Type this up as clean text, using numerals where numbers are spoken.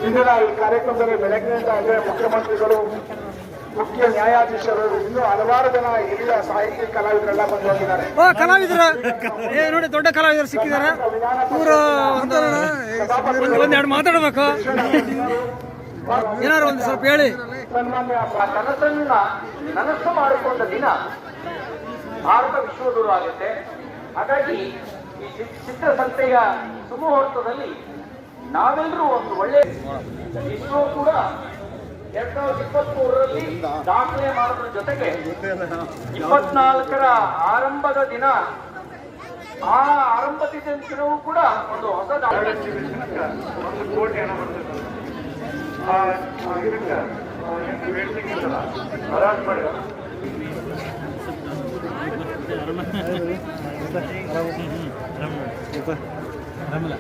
ಇಂದಿನ ಈ ಕಾರ್ಯಕ್ರಮದಲ್ಲಿ ಬೆಳಗ್ಗಿನಿಂದ ಅಂದರೆ ಮುಖ್ಯಮಂತ್ರಿಗಳು, ಮುಖ್ಯ ನ್ಯಾಯಾಧೀಶರು, ಇನ್ನೂ ಹಲವಾರು ಜನ ಹಿರಿಯ ಸಾಹಿತ್ಯ ಕಲಾವಿದರೆಲ್ಲ ಬಂದು ಹೋಗಿದ್ದಾರೆ. ಕಲಾವಿದರು ನೋಡಿ, ದೊಡ್ಡ ಕಲಾವಿದರು ಸಿಕ್ಕಿದ್ದಾರೆ. ಇವರು ಒಂದೆರಡು ಮಾತಾಡಬೇಕು, ಏನಾದ್ರು ಒಂದು ಸ್ವಲ್ಪ ಹೇಳಿ. ಕನಸನ್ನ ನನಸು ಮಾಡಿಕೊಂಡ ದಿನ ಭಾರತ ವಿಶ್ವಗುರು ಆಗುತ್ತೆ. ಹಾಗಾಗಿ ಈ ಚಿತ್ರಸಂತೆಯ ಸುಮುಹೂರ್ತದಲ್ಲಿ ನಾವೆಲ್ಲರೂ ಒಂದು ಒಳ್ಳೆ ಇಸ್ರೋ ಕೂಡ 2023ರಲ್ಲಿ ದಾಖಲೆ ಮಾಡೋದ್ರ ಜೊತೆಗೆ 24ರ ಆರಂಭದ ದಿನ, ಆ ಆರಂಭದ ದಿನವೂ ಕೂಡ ಒಂದು ಹೊಸ ದಾಖಲೆ. ಒಂದು ಕೋಟಿ ಹಣ ಬರ್ತದೆ. ಆರಾಮಲ್ಲ